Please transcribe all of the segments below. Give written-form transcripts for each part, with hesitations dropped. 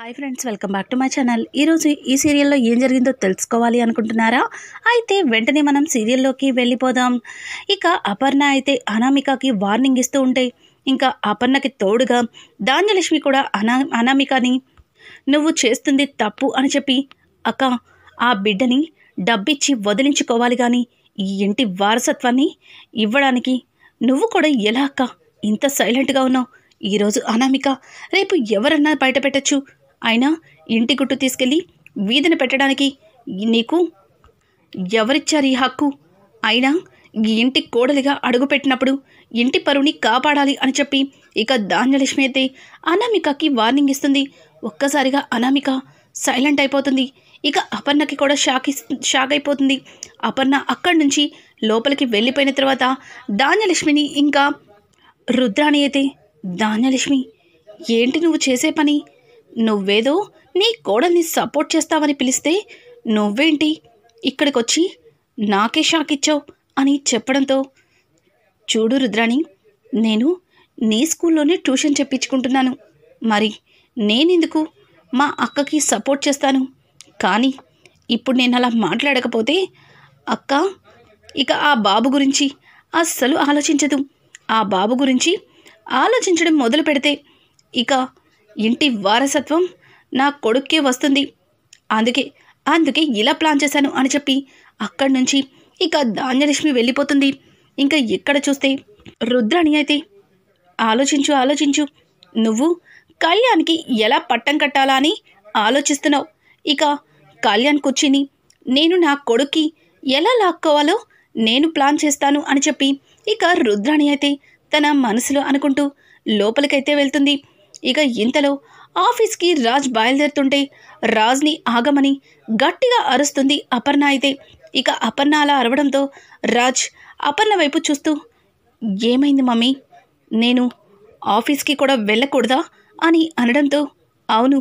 Hi friends, welcome back to my channel. ఈరోజు ఈ సీరియల్లో ఏం జరిగిందో తెలుసుకోవాలి అనుకుంటున్నారా? అయితే వెంటనే మనం సీరియల్లోకి వెళ్ళిపోదాం. ఇక అపర్ణ అయితే అనామికకి వార్నింగ్ ఇస్తూ ఉంటే, ఇంకా అపర్ణకి తోడుగా ధాన్యలక్ష్మి కూడా అనామికని నువ్వు చేస్తుంది తప్పు అని చెప్పి, అక్క ఆ బిడ్డని డబ్బిచ్చి వదిలించుకోవాలి కానీ ఈ ఇంటి వారసత్వాన్ని ఇవ్వడానికి నువ్వు కూడా ఎలా అక్క ఇంత సైలెంట్గా ఉన్నావు? ఈరోజు అనామిక, రేపు ఎవరన్నా బయట పెట్టచ్చు. అయినా ఇంటి గుట్టు తీసుకెళ్ళి వీధిని పెట్టడానికి నీకు ఎవరిచ్చారు ఈ హక్కు? అయినా ఈ ఇంటి కోడలిగా అడుగుపెట్టినప్పుడు ఇంటి పరువుని కాపాడాలి అని చెప్పి ఇక ధాన్యలక్ష్మి అయితే అనామికకి వార్నింగ్ ఇస్తుంది. ఒక్కసారిగా అనామిక సైలెంట్ అయిపోతుంది. ఇక అపర్ణకి కూడా షాక్ అయిపోతుంది. అపర్ణ అక్కడి నుంచి లోపలికి వెళ్ళిపోయిన తర్వాత ధాన్యలక్ష్మిని ఇంకా రుద్రాణి అయితే, ధాన్యలక్ష్మి ఏంటి నువ్వు చేసే పని? నువ్వేదో నీ కోడల్ని సపోర్ట్ చేస్తావని పిలిస్తే నువ్వేంటి ఇక్కడికొచ్చి నాకే షాక్ ఇచ్చావు అని చెప్పడంతో, చూడు రుద్రాణి, నేను నీ స్కూల్లోనే ట్యూషన్ చెప్పించుకుంటున్నాను. మరి నేనెందుకు మా అక్కకి సపోర్ట్ చేస్తాను? కానీ ఇప్పుడు నేను అలా మాట్లాడకపోతే అక్క ఇక ఆ బాబు గురించి అస్సలు ఆలోచించదు. ఆ బాబు గురించి ఆలోచించడం మొదలు పెడితే ఇక ఇంటి వారసత్వం నా కొడుక్కే వస్తుంది. అందుకే ఇలా ప్లాన్ చేశాను అని చెప్పి అక్కడి నుంచి ఇక ధాన్యలక్ష్మి వెళ్ళిపోతుంది. ఇంకా ఇక్కడ చూస్తే రుద్రాణి అయితే, ఆలోచించు, నువ్వు కళ్యాణ్కి ఎలా పట్టం కట్టాలా అని ఆలోచిస్తున్నావు. ఇక కళ్యాణ్ కూర్చుని నేను నా కొడుక్కి ఎలా లాక్కోవాలో నేను ప్లాన్ చేస్తాను అని చెప్పి ఇక రుద్రాణి అయితే తన మనసులో అనుకుంటూ లోపలికైతే వెళ్తుంది. ఇక ఇంతలో ఆఫీస్కి రాజ్ బయలుదేరుతుంటే రాజ్ని ఆగమని గట్టిగా అరుస్తుంది అపర్ణ అయితే. ఇక అపర్ణ అలా అరవడంతో రాజ్ అపర్ణ వైపు చూస్తూ, ఏమైంది మమ్మీ, నేను ఆఫీస్కి కూడా వెళ్ళకూడదా అని అనడంతో, అవును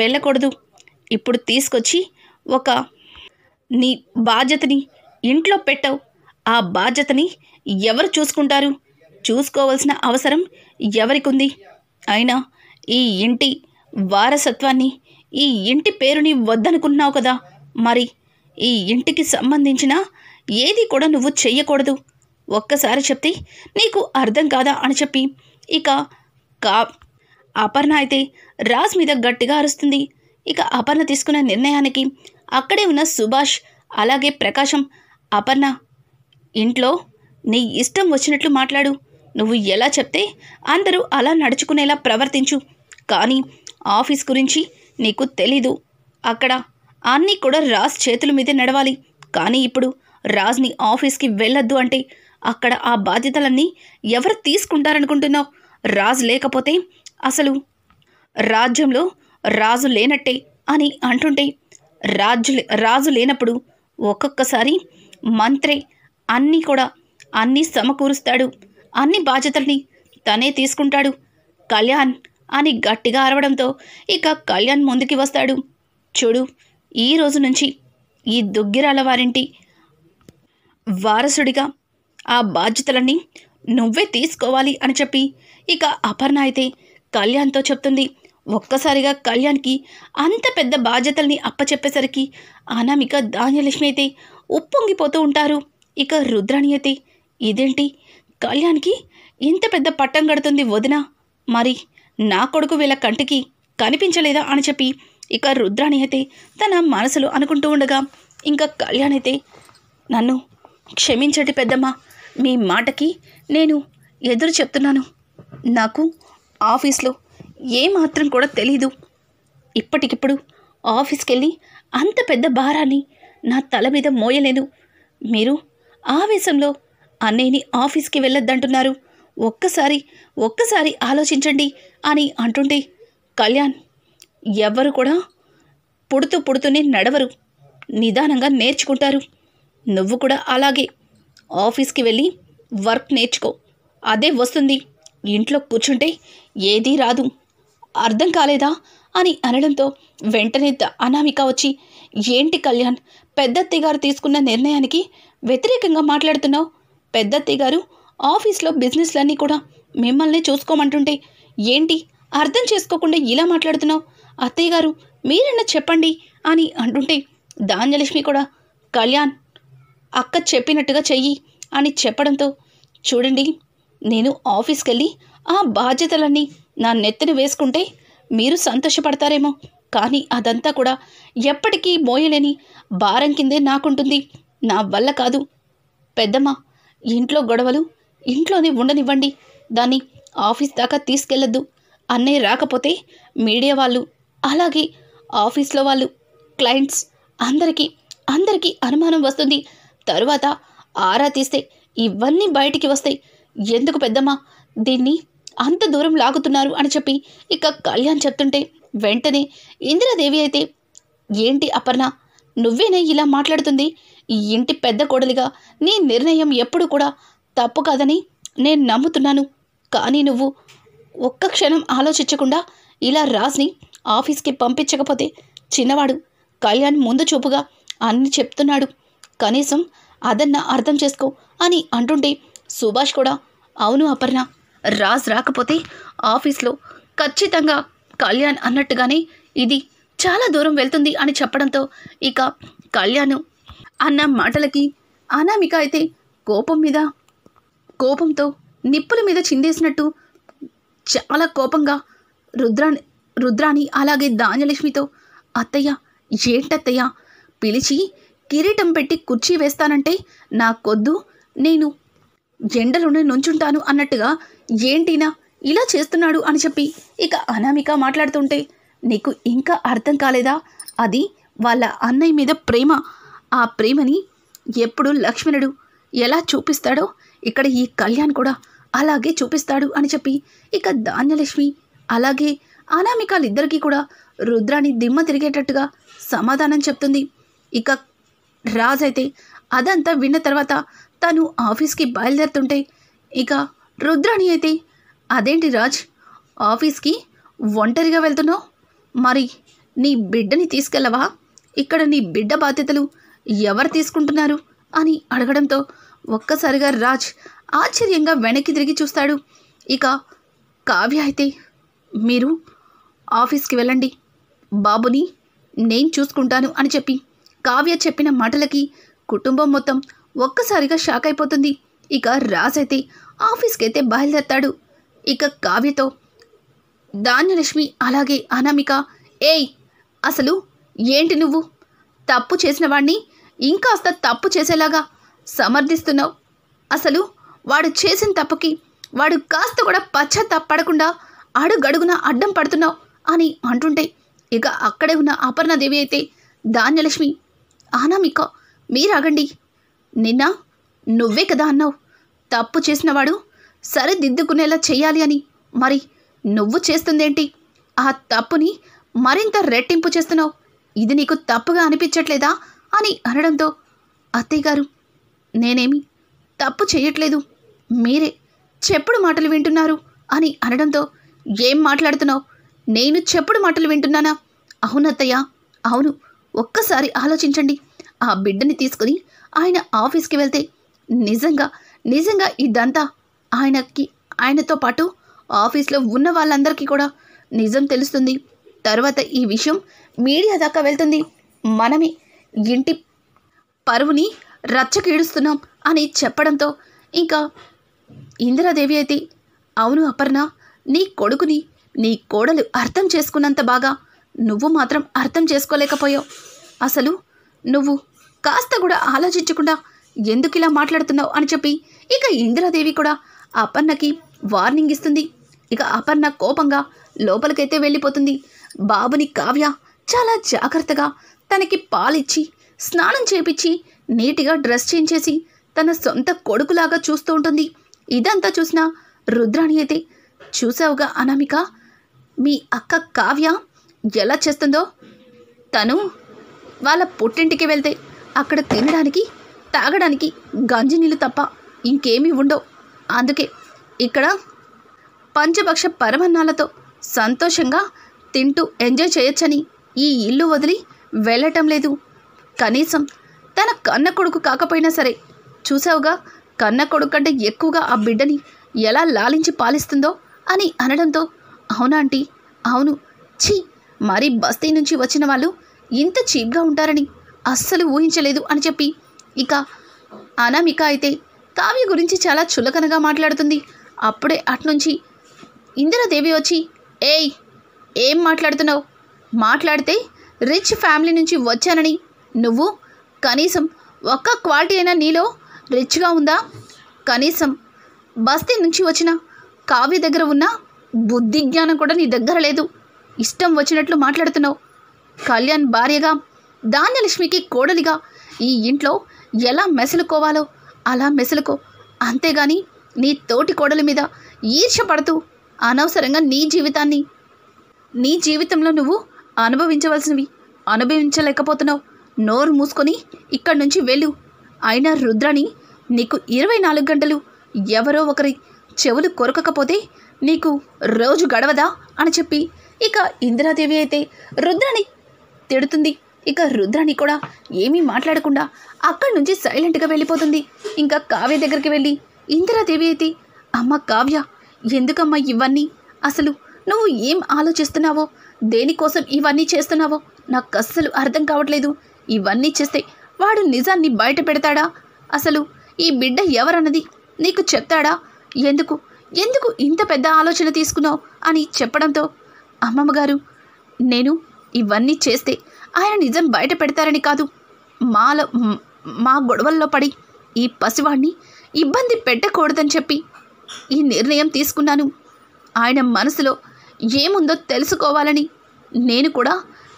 వెళ్ళకూడదు. ఇప్పుడు తీసుకొచ్చి ఒక నీ బాధ్యతని ఇంట్లో పెట్టావు. ఆ బాధ్యతని ఎవరు చూసుకుంటారు? చూసుకోవాల్సిన అవసరం ఎవరికుంది? అయినా ఈ ఇంటి వారసత్వాన్ని, ఈ ఇంటి పేరుని వద్దనుకున్నావు కదా, మరి ఈ ఇంటికి సంబంధించిన ఏది కూడా నువ్వు చెయ్యకూడదు. ఒక్కసారి చెప్తే నీకు అర్థం కాదా అని చెప్పి ఇక అపర్ణ అయితే రాజ్ మీద గట్టిగా అరుస్తుంది. ఇక అపర్ణ తీసుకున్న నిర్ణయానికి అక్కడే ఉన్న సుభాష్ అలాగే ప్రకాశం, అపర్ణ ఇంట్లో నీ ఇష్టం వచ్చినట్లు మాట్లాడు. నువ్వు ఎలా చెప్తే అందరూ అలా నడుచుకునేలా ప్రవర్తించు. కానీ ఆఫీస్ గురించి నీకు తెలీదు. అక్కడ అన్నీ కూడా రాజ్ చేతుల మీదే నడవాలి. కానీ ఇప్పుడు రాజ్ని ఆఫీస్కి వెళ్ళొద్దు అంటే అక్కడ ఆ బాధ్యతలన్నీ ఎవరు తీసుకుంటారనుకుంటున్నావు? రాజ్ లేకపోతే అసలు రాజ్యంలో రాజు లేనట్టే అని అంటుంటే, రాజు లేనప్పుడు ఒక్కొక్కసారి మంత్రే అన్నీ సమకూరుస్తాడు. అన్ని బాధ్యతల్ని తనే తీసుకుంటాడు. కళ్యాణ్ అని గట్టిగా అరవడంతో ఇక కళ్యాణ్ ముందుకి వస్తాడు. చూడు, ఈ రోజు నుంచి ఈ దుగ్గిరాల వారింటి వారసుడిగా ఆ బాధ్యతలన్నీ నువ్వే తీసుకోవాలి అని చెప్పి ఇక అపర్ణ అయితే కళ్యాణ్తో చెప్తుంది. ఒక్కసారిగా కళ్యాణ్కి అంత పెద్ద బాధ్యతల్ని అప్పచెప్పేసరికి అనామిక, ధాన్యలక్ష్మి అయితే ఉప్పొంగిపోతూ ఉంటారు. ఇక రుద్రాణి అయితే, ఇదేంటి కళ్యాణ్కి ఇంత పెద్ద పట్టం కడుతుంది వదిన, మరి నా కొడుకు వీళ్ళ కంటికి కనిపించలేదా అని చెప్పి ఇక రుద్రాణి అయితే తన మనసులో అనుకుంటూ ఉండగా, ఇంకా కళ్యాణ్ అయితే, నన్ను క్షమించండి పెద్దమ్మ, మీ మాటకి నేను ఎదురు చెప్తున్నాను. నాకు ఆఫీస్లో ఏమాత్రం కూడా తెలీదు. ఇప్పటికిప్పుడు ఆఫీస్కి వెళ్ళి అంత పెద్ద భారాన్ని నా తల మీద మోయలేను. మీరు ఆవేశంలో అన్నయ్యని ఆఫీస్కి వెళ్ళొద్దంటున్నారు. ఒక్కసారి ఆలోచించండి అని అంటుంటే, కళ్యాణ్, ఎవ్వరు కూడా పుడుతూనే నడవరు, నిదానంగా నేర్చుకుంటారు. నువ్వు కూడా అలాగే ఆఫీస్కి వెళ్ళి వర్క్ నేర్చుకో, అదే వస్తుంది. ఇంట్లో కూర్చుంటే ఏదీ రాదు. అర్థం కాలేదా అని అనడంతో వెంటనే అనామిక వచ్చి, ఏంటి కళ్యాణ్, పెద్దత్తయ్య గారు తీసుకున్న నిర్ణయానికి వ్యతిరేకంగా మాట్లాడుతున్నావు? పెద్దత్తయ్య గారు ఆఫీస్లో బిజినెస్లన్నీ కూడా మిమ్మల్ని చూసుకోమంటుంటే ఏంటి అర్థం చేసుకోకుండా ఇలా మాట్లాడుతున్నావు అత్తయ్య గారు మీరన్నా చెప్పండి అని అంటుంటే ధాన్యలక్ష్మి కూడా కళ్యాణ్ అక్క చెప్పినట్టుగా చెయ్యి అని చెప్పడంతో, చూడండి నేను ఆఫీస్కి వెళ్ళి ఆ బాధ్యతలన్నీ నా నెత్తిన వేసుకుంటే మీరు సంతోషపడతారేమో, కానీ అదంతా కూడా ఎప్పటికీ మోయలేని భారం కిందే నాకుంటుంది. నా వల్ల కాదు. పెద్దమ్మ, ఇంట్లో గొడవలు ఇంట్లోనే ఉండనివ్వండి, దాన్ని ఆఫీస్ దాకా తీసుకెళ్ళొద్దు. అన్నయ్య రాకపోతే మీడియా వాళ్ళు, అలాగే ఆఫీస్లో వాళ్ళు, క్లయింట్స్ అందరికీ అనుమానం వస్తుంది. తరువాత ఆరా తీస్తే ఇవన్నీ బయటికి వస్తాయి. ఎందుకు పెద్దమ్మ దీన్ని అంత దూరం లాగుతున్నారు అని చెప్పి ఇక కళ్యాణ్ చెప్తుంటే, వెంటనే ఇందిరాదేవి అయితే, ఏంటి అపర్ణ, నువ్వేనే ఇలా మాట్లాడుతుంది? ఈ ఇంటి పెద్ద కోడలిగా నీ నిర్ణయం ఎప్పుడు కూడా తప్పు కాదని నేను నమ్ముతున్నాను. కానీ నువ్వు ఒక్క క్షణం ఆలోచించకుండా ఇలా రాజ్ని ఆఫీస్కి పంపించకపోతే చిన్నవాడు కళ్యాణ్ ముందు చూపుగా అన్ని చెప్తున్నాడు. కనీసం అదన్నా అర్థం చేసుకో అని అంటుంటే సుభాష్ కూడా, అవును అపర్ణ, రాజ్ రాకపోతే ఆఫీస్లో ఖచ్చితంగా కళ్యాణ్ అన్నట్టుగానే ఇది చాలా దూరం వెళ్తుంది అని చెప్పడంతో ఇక కళ్యాణ్ అన్న మాటలకి అనామిక అయితే కోపంతో నిప్పుల మీద చిందేసినట్టు చాలా కోపంగా రుద్రాని అలాగే ధాన్యలక్ష్మితో, అత్తయ్య ఏంటత్తయ్య, పిలిచి కిరీటం పెట్టి కుర్చీ వేస్తానంటే నాకొద్దు, నేను ఎండలోనే నుంచుంటాను అన్నట్టుగా ఏంటినా ఇలా చేస్తున్నాడు అని చెప్పి ఇక అనామిక మాట్లాడుతుంటే, నీకు ఇంకా అర్థం కాలేదా? అది వాళ్ళ అన్నయ్య మీద ప్రేమ. ఆ ప్రేమని ఎప్పుడు లక్ష్మణుడు ఎలా చూపిస్తాడో ఇక్కడ ఈ కళ్యాణ్ కూడా అలాగే చూపిస్తాడు అని చెప్పి ఇక ధాన్యలక్ష్మి అలాగే అనామికలిద్దరికీ కూడా రుద్రాని దిమ్మ తిరిగేటట్టుగా సమాధానం చెప్తుంది. ఇక రాజ్ అయితే అదంతా విన్న తర్వాత తను ఆఫీస్కి బయలుదేరుతుంటే ఇక రుద్రాని అయితే, అదేంటి రాజ్, ఆఫీస్కి ఒంటరిగా వెళ్తున్నావు? మరి నీ బిడ్డని తీసుకెళ్ళవా? ఇక్కడ నీ బిడ్డ బాధ్యతలు ఎవరు తీసుకుంటున్నారు అని అడగడంతో ఒక్కసారిగా రాజ్ ఆశ్చర్యంగా వెనక్కి తిరిగి చూస్తాడు. ఇక కావ్య అయితే, మీరు ఆఫీస్కి వెళ్ళండి, బాబుని నేను చూసుకుంటాను అని చెప్పి కావ్య చెప్పిన మాటలకి కుటుంబం మొత్తం ఒక్కసారిగా షాక్ అయిపోతుంది. ఇక రాజ్ అయితే ఆఫీస్కి అయితే బయలుదేరతాడు. ఇక కావ్యతో ధాన్యలక్ష్మి అలాగే అనామిక, ఏయ్ అసలు ఏంటి నువ్వు తప్పు చేసిన వాడిని ఇంకాస్త తప్పు చేసేలాగా సమర్థిస్తున్నావు? అసలు వాడు చేసిన తప్పుకి వాడు కాస్త కూడా పశ్చాత్తాపడకుండా అడుగడుగున అడ్డం పడుతున్నావు అని అంటుంటే ఇక అక్కడే ఉన్న అపర్ణాదేవి అయితే, ధాన్యలక్ష్మి, అనామిక మీరాగండి, నిన్న నువ్వే కదా అన్నావు తప్పు చేసినవాడు సరిదిద్దుకునేలా చెయ్యాలి అని, మరి నువ్వు చేస్తుందేంటి? ఆ తప్పుని మరింత రెట్టింపు చేస్తున్నావు. ఇది నీకు తప్పుగా అనిపించట్లేదా అని అనడంతో, అత్తయ్య గారు నేనేమి తప్పు చేయట్లేదు, మీరే చెప్పుడు మాటలు వింటున్నారు అని అనడంతో, ఏం మాట్లాడుతున్నావు? నేను చెప్పుడు మాటలు వింటున్నానా? అవునత్తయ్య, అవును, ఒక్కసారి ఆలోచించండి. ఆ బిడ్డని తీసుకుని ఆయన ఆఫీస్కి వెళ్తే నిజంగా ఇదంతా ఆయనతో పాటు ఆఫీస్లో ఉన్న వాళ్ళందరికీ కూడా నిజం తెలుస్తుంది. తర్వాత ఈ విషయం మీడియా దాకా వెళ్తుంది. మనమే ఇంటి పరువుని రచ్చకీడుస్తున్నాం అని చెప్పడంతో ఇంకా ఇందిరాదేవి అయితే, అవును అపర్ణ, నీ కొడుకుని నీ కోడలు అర్థం చేసుకున్నంత బాగా నువ్వు మాత్రం అర్థం చేసుకోలేకపోయావు. అసలు నువ్వు కాస్త కూడా ఆలోచించకుండా ఎందుకు ఇలా మాట్లాడుతున్నావు అని చెప్పి ఇక ఇందిరాదేవి కూడా అపర్ణకి వార్నింగ్ ఇస్తుంది. ఇక అపర్ణ కోపంగా లోపలికైతే వెళ్ళిపోతుంది. బాబుని కావ్య చాలా జాగ్రత్తగా తనకి పాలిచ్చి స్నానం చేపించి నీట్గా డ్రెస్ చేంజ్ చేసి తన సొంత కొడుకులాగా చూస్తూ ఉంటుంది. ఇదంతా చూసిన రుద్రాణి అయితే, చూసావుగా అనామిక, మీ అక్క కావ్య ఎలా చేస్తుందో? తను వాళ్ళ పుట్టింటికి వెళ్తే అక్కడ తినడానికి తాగడానికి గంజి నీళ్ళు తప్ప ఇంకేమీ ఉండవు. అందుకే ఇక్కడ పంచభక్ష పరమన్నాలతో సంతోషంగా తింటూ ఎంజాయ్ చేయొచ్చని ఈ ఇల్లు వదిలి వెళ్ళటం లేదు. కనీసం తన కన్న కొడుకు కాకపోయినా సరే, చూసావుగా కన్న కొడుకు కంటే ఎక్కువగా ఆ బిడ్డని ఎలా లాలించి పాలిస్తుందో అని అనడంతో, అవునా ఆంటీ, అవును, ఛీ, మరి బస్తీ నుంచి వచ్చిన వాళ్ళు ఇంత చీప్గా ఉంటారని అస్సలు ఊహించలేదు అని చెప్పి ఇక అనామిక అయితే కావ్య గురించి చాలా చులకనగా మాట్లాడుతుంది. అప్పుడే అట్నుంచి ఇందిరాదేవి వచ్చి, ఏయ్ ఏం మాట్లాడుతున్నావు? మాట్లాడితే రిచ్ ఫ్యామిలీ నుంచి వచ్చానని నువ్వు కనీసం ఒక్క క్వాలిటీ అయినా నీలో రిచ్గా ఉందా? కనీసం బస్తీ నుంచి వచ్చిన కావ్య దగ్గర ఉన్న బుద్ధి జ్ఞానం కూడా నీ దగ్గర లేదు. ఇష్టం వచ్చినట్లు మాట్లాడుతున్నావు. కళ్యాణ్ భార్యగా, ధాన్యలక్ష్మికి కోడలిగా ఈ ఇంట్లో ఎలా మెసలుకోవాలో అలా మెసలుకో. అంతేగాని నీ తోటి కోడలి మీద ఈర్ష్య పడుతూ అనవసరంగా నీ జీవితంలో నువ్వు అనుభవించవలసినవి అనుభవించలేకపోతున్నావు. నోరు మూసుకొని ఇక్కడి నుంచి వెళ్ళు. అయినా రుద్రని నీకు 24 గంటలు ఎవరో ఒకరి చెవులు కొరకకపోతే నీకు రోజు గడవదా అని చెప్పి ఇక ఇందిరాదేవి అయితే రుద్రని తిడుతుంది. ఇక రుద్రని కూడా ఏమీ మాట్లాడకుండా అక్కడి నుంచి సైలెంట్గా వెళ్ళిపోతుంది. ఇంకా కావ్య దగ్గరికి వెళ్ళి ఇందిరాదేవి అయితే, అమ్మ కావ్య, ఎందుకమ్మా ఇవన్నీ? అసలు నువ్వు ఏం ఆలోచిస్తున్నావో, దేనికోసం ఇవన్నీ చేస్తున్నావో నాకు అస్సలు అర్థం కావట్లేదు. ఇవన్నీ చేస్తే వాడు నిజాన్ని బయట పెడతాడా? అసలు ఈ బిడ్డ ఎవరన్నది నీకు చెప్తాడా? ఎందుకు ఇంత పెద్ద ఆలోచన తీసుకున్నావు అని చెప్పడంతో, అమ్మమ్మగారు, నేను ఇవన్నీ చేస్తే ఆయన నిజం బయట పెడతారని కాదు, మా గొడవల్లో పడి ఈ పసివాడిని ఇబ్బంది పెట్టకూడదని చెప్పి ఈ నిర్ణయం తీసుకున్నాను. ఆయన మనసులో ఏముందో తెలుసుకోవాలని నేను కూడా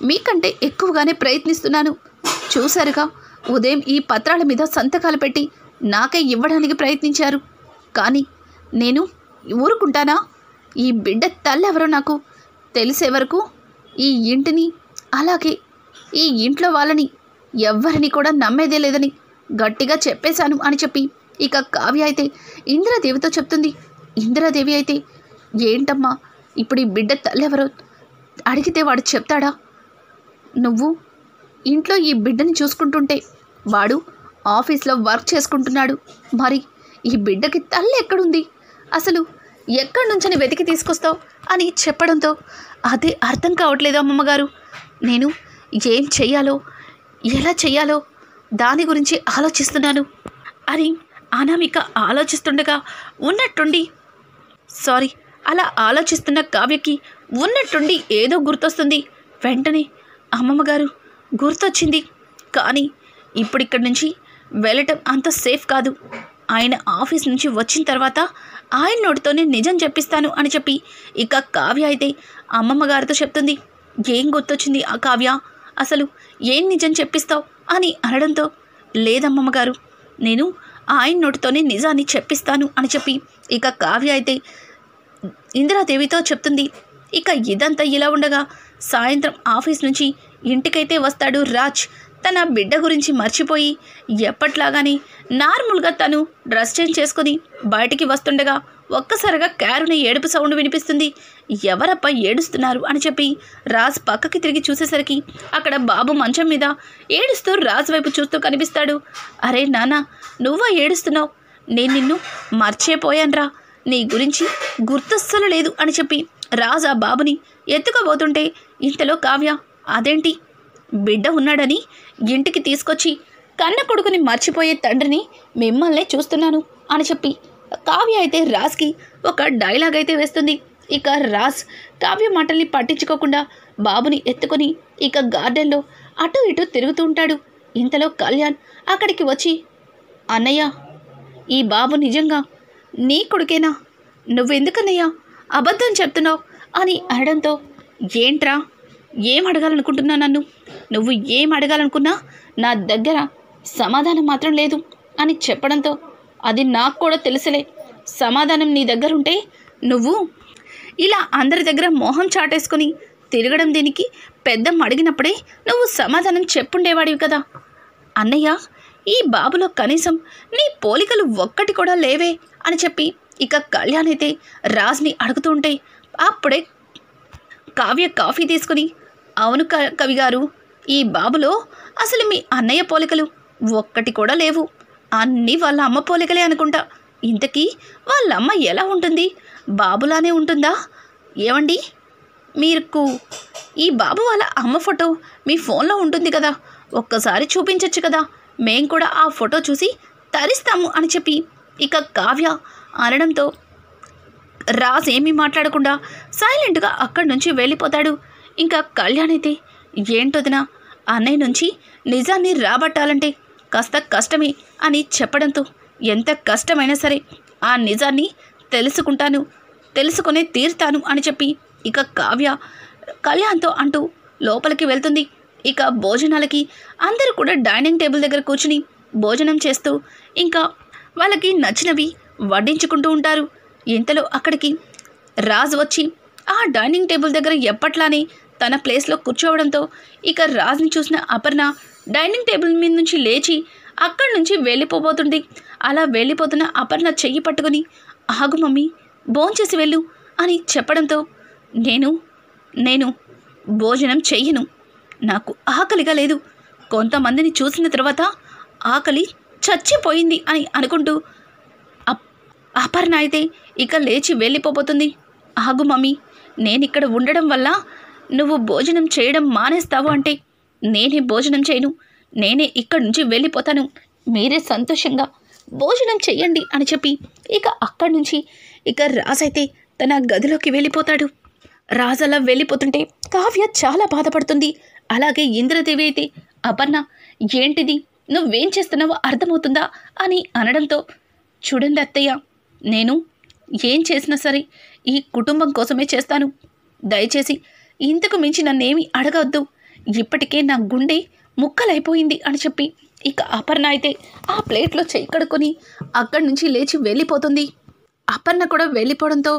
మీకంటే ఎక్కువగానే ప్రయత్నిస్తున్నాను. చూశారుగా, ఉదయం ఈ పత్రాల మీద సంతకాలు పెట్టి నాకే ఇవ్వడానికి ప్రయత్నించారు. కానీ నేను ఊరుకుంటానా? ఈ బిడ్డ తల్లెవరో నాకు తెలిసే వరకు ఈ ఇంటిని, అలాగే ఈ ఇంట్లో వాళ్ళని ఎవ్వరిని కూడా నమ్మేదే లేదని గట్టిగా చెప్పేశాను అని చెప్పి ఇక కావ్య అయితే ఇందిరాదేవితో చెప్తుంది. ఇందిరాదేవి అయితే, ఏంటమ్మా ఇప్పుడు ఈ బిడ్డ తల్లెవరో అడిగితే వాడు చెప్తాడా? నువ్వు ఇంట్లో ఈ బిడ్డని చూసుకుంటుంటే వాడు ఆఫీస్లో వర్క్ చేసుకుంటున్నాడు. మరి ఈ బిడ్డకి తల్లి ఎక్కడుంది? అసలు ఎక్కడి నుంచని వెతికి తీసుకొస్తావు అని చెప్పడంతో, అదే అర్థం కావట్లేదు అమ్మమ్మగారు. నేను ఏం చెయ్యాలో, ఎలా చెయ్యాలో దాని గురించి ఆలోచిస్తున్నాను అని అనామిక ఆలోచిస్తుండగా అలా ఆలోచిస్తున్న కావ్యకి ఉన్నట్టుండి ఏదో గుర్తొస్తుంది. వెంటనే, అమ్మమ్మగారు, గుర్తొచ్చింది. కానీ ఇప్పుడు ఇక్కడి నుంచి వెళ్ళటం అంత సేఫ్ కాదు. ఆయన ఆఫీస్ నుంచి వచ్చిన తర్వాత ఆయన నోటితోనే నిజం చెప్పిస్తాను అని చెప్పి ఇక కావ్య అయితే అమ్మమ్మగారితో చెప్తుంది. ఏం గుర్తొచ్చింది ఆ కావ్య? అసలు ఏం నిజం చెప్పిస్తావు అని అనడంతో, లేదమ్మమ్మగారు, నేను ఆయన నోటితోనే నిజాన్ని చెప్పిస్తాను అని చెప్పి ఇక కావ్య అయితే ఇందిరాదేవితో చెప్తుంది. ఇక ఇదంతా ఇలా ఉండగా సాయంత్రం ఆఫీస్ నుంచి ఇంటికైతే వస్తాడు రాజ్. తన బిడ్డ గురించి మర్చిపోయి ఎప్పట్లాగానే నార్మల్గా తను డ్రెస్ చేంజ్ చేసుకొని బయటికి వస్తుండగా ఒక్కసారిగా క్యారుని ఏడుపు సౌండ్ వినిపిస్తుంది. ఎవరప్ప ఏడుస్తున్నారు అని చెప్పి రాజ్ పక్కకి తిరిగి చూసేసరికి అక్కడ బాబు మంచం మీద ఏడుస్తూ రాజ్ వైపు చూస్తూ కనిపిస్తాడు. అరే నాన్న, నువ్వా ఏడుస్తున్నావు? నేను నిన్ను మర్చిపోయాన్రా, నీ గురించి గుర్తొస్తలు లేదు అని చెప్పి రాజ్ ఆ బాబుని ఎత్తుకోబోతుంటే ఇంతలో కావ్య, అదేంటి, బిడ్డ ఉన్నాడని ఇంటికి తీసుకొచ్చి కన్న కొడుకుని మర్చిపోయే తండ్రిని మిమ్మల్నే చూస్తున్నాను అని చెప్పి కావ్య అయితే రాజ్కి ఒక డైలాగ్ అయితే వేస్తుంది. ఇక రాజ్ కావ్య మాటల్ని పట్టించుకోకుండా బాబుని ఎత్తుకొని ఇక గార్డెన్లో అటు ఇటు తిరుగుతూ ఉంటాడు. ఇంతలో కళ్యాణ్ అక్కడికి వచ్చి, అన్నయ్య, ఈ బాబు నిజంగా నీ కొడుకేనా? నువ్వెందుకన్నయ్యా అబద్ధం చెప్తున్నావు అని అనడంతో, ఏంట్రా, ఏం అడగాలనుకుంటున్నా నన్ను? నువ్వు ఏం అడగాలనుకున్నా నా దగ్గర సమాధానం మాత్రం లేదు అని చెప్పడంతో, అది నాకు కూడా తెలుసులే, సమాధానం నీ దగ్గర ఉంటే నువ్వు ఇలా అందరి దగ్గర మోహం చాటేసుకొని తిరగడం దీనికి పెద్దమ్మ అడిగినప్పుడే నువ్వు సమాధానం చెప్పుండేవాడివి కదా అన్నయ్య. ఈ బాబులో కనీసం నీ పోలికలు ఒక్కటి కూడా లేవే అని చెప్పి ఇక కళ్యాణ్ అయితే రాజ్ని అడుగుతుంటే అప్పుడే కావ్య కాఫీ తీసుకుని, అవును కవి గారు, ఈ బాబులో అసలు మీ అన్నయ్య పోలికలు ఒక్కటి కూడా లేవు, అన్నీ వాళ్ళ అమ్మ పోలికలే అనుకుంటా. ఇంతకీ వాళ్ళమ్మ ఎలా ఉంటుంది? బాబులానే ఉంటుందా? ఏమండి, మీకు ఈ బాబు వాళ్ళ అమ్మ ఫోటో మీ ఫోన్లో ఉంటుంది కదా, ఒక్కసారి చూపించచ్చు కదా, మేం కూడా ఆ ఫోటో చూసి తరిస్తాము అని చెప్పి ఇక కావ్య అనడంతో రాజ్ ఏమీ మాట్లాడకుండా సైలెంట్గా అక్కడి నుంచి వెళ్ళిపోతాడు. ఇంకా కళ్యాణ్ అయితే ఏంటొదినా, అన్నయ్య నుంచి నిజాన్ని రాబట్టాలంటే కాస్త కష్టమే అని చెప్పడంతో ఎంత కష్టమైనా సరే ఆ నిజాన్ని తెలుసుకునే తీరుతాను అని చెప్పి ఇక కావ్య కళ్యాణ్తో అంటూ లోపలికి వెళ్తుంది. ఇక భోజనాలకి అందరూ కూడా డైనింగ్ టేబుల్ దగ్గర కూర్చుని భోజనం చేస్తూ ఇంకా వాళ్ళకి నచ్చినవి వడ్డించుకుంటూ ఉంటారు. ఇంతలో అక్కడికి రాజ్ వచ్చి ఆ డైనింగ్ టేబుల్ దగ్గర ఎప్పట్లానే తన ప్లేస్లో కూర్చోవడంతో ఇక రాజ్ని చూసిన అపర్ణ డైనింగ్ టేబుల్ మీద నుంచి లేచి అక్కడి నుంచి వెళ్ళిపోబోతుంది. అలా వెళ్ళిపోతున్న అపర్ణ చెయ్యి పట్టుకుని ఆగు మమ్మీ, భోంచేసి వెళ్ళు అని చెప్పడంతో నేను భోజనం చెయ్యను, నాకు ఆకలిగా లేదు, కొంతమందిని చూసిన తర్వాత ఆకలి చచ్చిపోయింది అని అనుకుంటూ అపర్ణ అయితే ఇక లేచి వెళ్ళిపోబోతుంది. ఆగు మమ్మీ, నేనిక్కడ ఉండడం వల్ల నువ్వు భోజనం చేయడం మానేస్తావు అంటే నేనే భోజనం చేయను, నేనే ఇక్కడి నుంచి వెళ్ళిపోతాను, మీరే సంతోషంగా భోజనం చెయ్యండి అని చెప్పి ఇక అక్కడి నుంచి ఇక రాజ్ అయితే తన గదిలోకి వెళ్ళిపోతాడు. రాజ్ అలా వెళ్ళిపోతుంటే కావ్య చాలా బాధపడుతుంది. అలాగే ఇంద్రదేవి అయితే అపర్ణ ఏంటిది, నువ్వేం చేస్తున్నావో అర్థమవుతుందా అని అనడంతో చూడండి అత్తయ్య, నేను ఏం చేసినా సరే ఈ కుటుంబం కోసమే చేస్తాను, దయచేసి ఇంతకు మించి నన్నేమీ అడగవద్దు, ఇప్పటికే నా గుండె ముక్కలైపోయింది అని చెప్పి ఇక అపర్ణ అయితే ఆ ప్లేట్లో చెయ్యి కడుక్కొని అక్కడి నుంచి లేచి వెళ్ళిపోతుంది. అపర్ణ కూడా వెళ్ళిపోవడంతో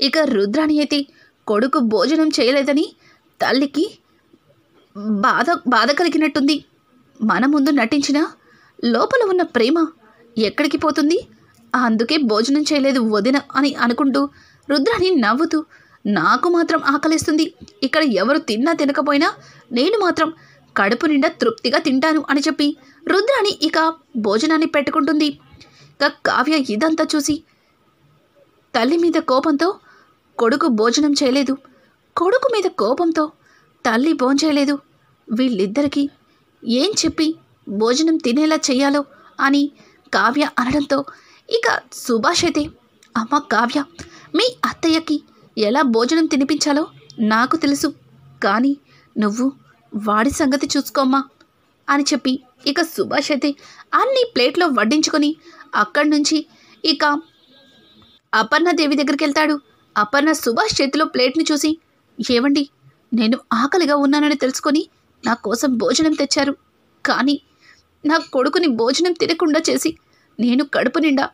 ఇక రుద్రాణి అయితే కొడుకు భోజనం చేయలేదని తల్లికి బాధ కలిగినట్టుంది. మన ముందు నటించిన లోపల ఉన్న ప్రేమ ఎక్కడికి పోతుంది, అందుకే భోజనం చేయలేదు వదిన అని అనుకుంటూ రుద్రాణి నవ్వుతూ నాకు మాత్రం ఆకలిస్తుంది, ఇక్కడ ఎవరు తిన్నా తినకపోయినా నేను మాత్రం కడుపు నిండా తృప్తిగా తింటాను అని చెప్పి రుద్రాణి ఇక భోజనాన్ని పెట్టుకుంటుంది. ఇక కావ్య ఇదంతా చూసి తల్లి మీద కోపంతో కొడుకు భోజనం చేయలేదు, కొడుకు మీద కోపంతో తల్లి భోంచేయలేదు, వీళ్ళిద్దరికీ ఏం చెప్పి భోజనం తినేలా చెయ్యాలో అని కావ్య అనడంతో ఇక సుభాష్ అయితే అమ్మ కావ్య, మీ అత్తయ్యకి ఎలా భోజనం తినిపించాలో నాకు తెలుసు, కానీ నువ్వు వాడి సంగతి చూసుకోమ్మా అని చెప్పి ఇక సుభాష్ అయితే అన్ని ప్లేట్లో వడ్డించుకొని అక్కడి నుంచి ఇక అపర్ణదేవి దగ్గరికి వెళ్తాడు. అపర్ణ సుభాష్ చేతిలో ప్లేట్ని చూసి ఏవండి, నేను ఆకలిగా ఉన్నానని తెలుసుకొని నా కోసం భోజనం తెచ్చారు, కానీ నా కొడుకుని భోజనం తినకుండా చేసి నేను కడుపు నిండా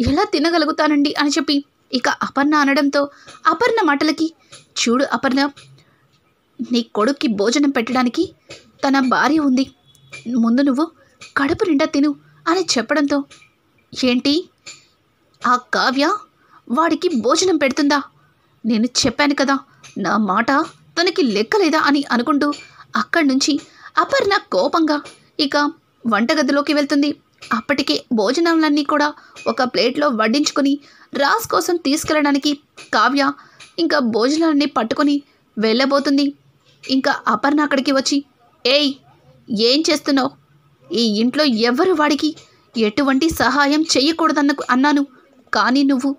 ఎలా తినగలుగుతానండి అని చెప్పి ఇక అపర్ణ అనడంతో అపర్ణ మాటలకి చూడు అపర్ణ, నీ కొడుక్కి భోజనం పెట్టడానికి తన భార్య ఉంది, ముందు నువ్వు కడుపు నిండా తిను అని చెప్పడంతో ఏంటి ఆ కావ్య వాడికి భోజనం పెడుతుందా, నేను చెప్పాను కదా నా మాట తనకి లెక్కలేదా అని అనుకుంటూ అక్కడి నుంచి అపర్ణ కోపంగా ఇక వంటగదిలోకి వెళ్తుంది. అప్పటికే భోజనాలన్నీ కూడా ఒక ప్లేట్లో వడ్డించుకొని రాజ్ కోసం తీసుకెళ్ళడానికి కావ్య ఇంకా భోజనాలన్నీ పట్టుకొని వెళ్ళబోతుంది. ఇంకా అపర్ణ అక్కడికి వచ్చి ఏయ్ ఏం చేస్తున్నావు, ఈ ఇంట్లో ఎవరు వాడికి ఎటువంటి సహాయం అన్నాను, కానీ నువ్వు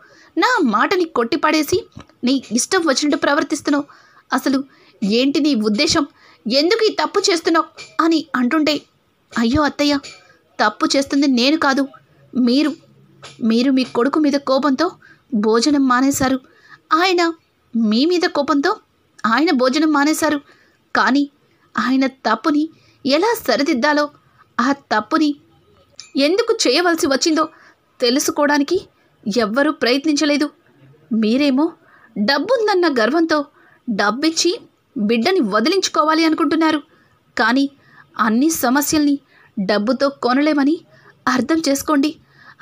నా మాటని కొట్టిపడేసి నీ ఇష్టం వచ్చినట్టు ప్రవర్తిస్తున్నావు, అసలు ఏంటి నీ ఉద్దేశం, ఎందుకు ఈ తప్పు చేస్తున్నావు అని అంటుంటే అయ్యో అత్తయ్య, తప్పు చేస్తుంది నేను కాదు, మీరు మీ కొడుకు మీద కోపంతో భోజనం మానేశారు, ఆయన మీ మీద కోపంతో ఆయన భోజనం మానేశారు, కానీ ఆయన తప్పుని ఎలా సరిదిద్దాలో, ఆ తప్పుని ఎందుకు చేయవలసి వచ్చిందో తెలుసుకోవడానికి ఎవ్వరూ ప్రయత్నించలేదు. మీరేమో డబ్బుందన్న గర్వంతో డబ్బిచ్చి బిడ్డని వదిలించుకోవాలి అనుకుంటున్నారు, కానీ అన్ని సమస్యల్ని డబ్బుతో కొనలేమని అర్థం చేసుకోండి.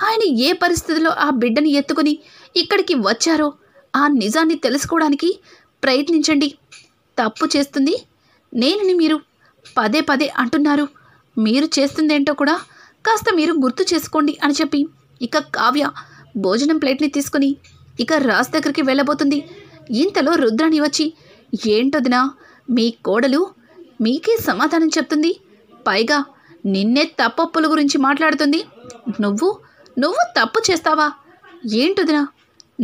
ఆయన ఏ పరిస్థితిలో ఆ బిడ్డని ఎత్తుకుని ఇక్కడికి వచ్చారో ఆ నిజాన్ని తెలుసుకోవడానికి ప్రయత్నించండి. తప్పు చేస్తుంది నేనని మీరు పదే పదే అంటున్నారు, మీరు చేస్తుందేంటో కూడా కాస్త మీరు గుర్తు చేసుకోండి అని చెప్పి ఇక కావ్య భోజనం ప్లేట్ని తీసుకుని ఇక రాజ్ దగ్గరికి వెళ్ళబోతుంది. ఇంతలో రుద్రాణి వచ్చి ఏంటొదినా, మీ కోడలు మీకే సమాధానం చెప్తుంది, పైగా నిన్నే తప్పొప్పుల గురించి మాట్లాడుతుంది. నువ్వు నువ్వు తప్పు చేస్తావా? ఏంటొదినా,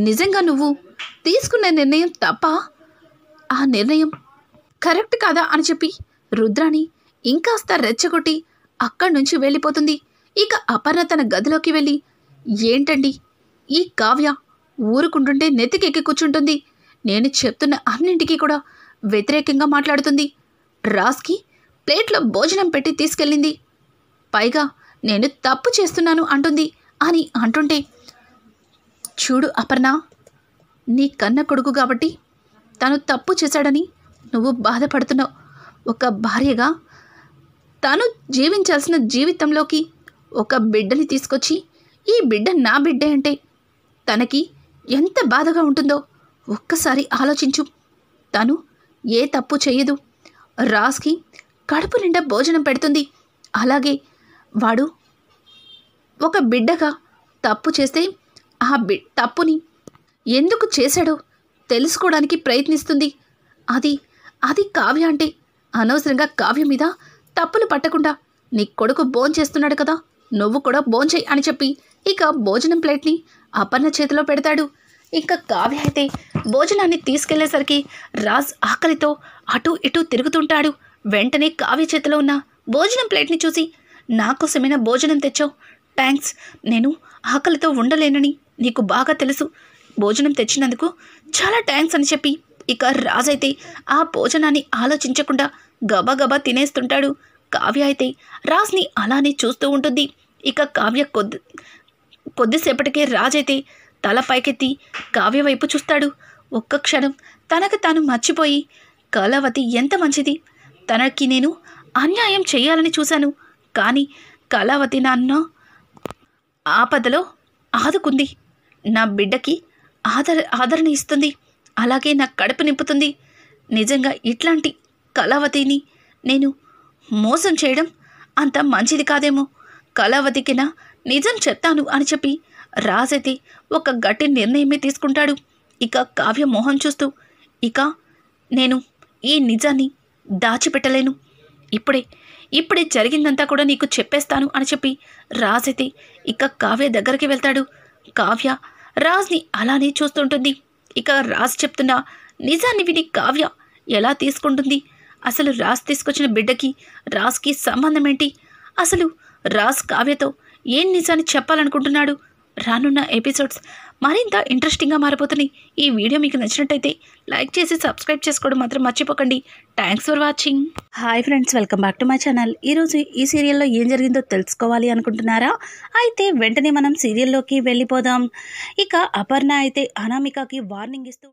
నిజంగా నువ్వు తీసుకున్న నిర్ణయం తప్ప? ఆ నిర్ణయం కరెక్ట్ కాదా అని చెప్పి రుద్రాని ఇంకాస్త రెచ్చగొట్టి అక్కడి నుంచి వెళ్ళిపోతుంది. ఇక అపర్ణ తన గదిలోకి వెళ్ళి, ఏంటండి ఈ కావ్య ఊరుకుంటుంటే నెత్తికెక్కి కూర్చుంటుంది, నేను చెప్తున్న అన్నింటికీ కూడా వ్యతిరేకంగా మాట్లాడుతుంది, రాజ్కి ప్లేట్లో భోజనం పెట్టి తీసుకెళ్ళింది, పైగా నేను తప్పు చేస్తున్నాను అంటుంది అని అంటుంటే, చూడు అపర్ణ, నీ కన్న కొడుకు కాబట్టి తను తప్పు చేశాడని నువ్వు బాధపడుతున్నావు. ఒక భార్యగా తను జీవించాల్సిన జీవితంలోకి ఒక బిడ్డని తీసుకొచ్చి ఈ బిడ్డ నా బిడ్డే అంటే తనకి ఎంత బాధగా ఉంటుందో ఒక్కసారి ఆలోచించు. తను ఏ తప్పు చేయదు, రాజ్కి కడుపు నిండా భోజనం పెడుతుంది. అలాగే వాడు ఒక బిడ్డగా తప్పు చేస్తే ఆ తప్పుని ఎందుకు చేశాడో తెలుసుకోవడానికి ప్రయత్నిస్తుంది. అది కావ్య అంటే అనవసరంగా కావ్య మీద తప్పులు పట్టకుండా నీ కొడుకు భోంచేస్తున్నాడు కదా, నువ్వు కూడా భోంచేయి అని చెప్పి ఇక భోజనం ప్లేట్ని అపర్ణ చేతిలో పెడతాడు. ఇంకా కావ్య అయితే భోజనాన్ని తీసుకెళ్లేసరికి రాజ్ ఆకలితో అటు ఇటు తిరుగుతుంటాడు. వెంటనే కావ్య చేతిలో ఉన్న భోజనం ప్లేట్ని చూసి, నాకోసమైనా భోజనం తెచ్చావు, థ్యాంక్స్, నేను ఆకలితో ఉండలేనని నీకు బాగా తెలుసు, భోజనం తెచ్చినందుకు చాలా థ్యాంక్స్ అని చెప్పి ఇక రాజ్ అయితే ఆ భోజనాన్ని ఆలోచించకుండా గబగబా తినేస్తుంటాడు. కావ్య అయితే రాజ్ని అలానే చూస్తూ ఉంటుంది. ఇక కావ్య కొద్దిసేపటికే రాజ్ అయితే తల పైకెత్తి కావ్య వైపు చూస్తాడు. ఒక్క క్షణం తనకు తాను మర్చిపోయి, కళావతి ఎంత మంచిది, తనకి నేను అన్యాయం చేయాలని చూశాను, కానీ కళావతి నన్ను ఆపదలో ఆదుకుంది, నా బిడ్డకి ఆదరణ ఇస్తుంది, అలాగే నా కడుపు నింపుతుంది. నిజంగా ఇట్లాంటి కళావతిని నేను మోసం చేయడం అంత మంచిది కాదేమో, కళావతికి నా నిజం చెప్తాను అని చెప్పి రాజైతే ఒక గట్టి నిర్ణయమే తీసుకుంటాడు. ఇక కావ్య మోహం చూస్తూ, ఇక నేను ఈ నిజాన్ని దాచిపెట్టలేను, ఇప్పుడే జరిగిందంతా కూడా నీకు చెప్పేస్తాను అని చెప్పి రాజైతే ఇక కావ్య దగ్గరికి వెళ్తాడు. కావ్య రాజ్ని అలానే చూస్తుంటుంది. ఇక రాజ్ చెప్తున్న నిజాన్ని విని కావ్య ఎలా తీసుకుంటుంది? అసలు రాజ్ తీసుకొచ్చిన బిడ్డకి రాజ్కి సంబంధం ఏంటి? అసలు రాజ్ కావ్యతో ఏం నిజాన్ని చెప్పాలనుకుంటున్నాడు? రానున్న ఎపిసోడ్స్ మరింత ఇంట్రెస్టింగ్గా మారిపోతున్నాయి. ఈ వీడియో మీకు నచ్చినట్టయితే లైక్ చేసి సబ్స్క్రైబ్ చేసుకోవడం మాత్రం మర్చిపోకండి. Thanks for watching. Hi friends, welcome back to my channel. ఈరోజు ఈ సీరియల్లో ఏం జరిగిందో తెలుసుకోవాలి అనుకుంటున్నారా? అయితే వెంటనే మనం సీరియల్లోకి వెళ్ళిపోదాం. ఇక అపర్ణ అయితే అనామికకి వార్నింగ్ ఇస్తూ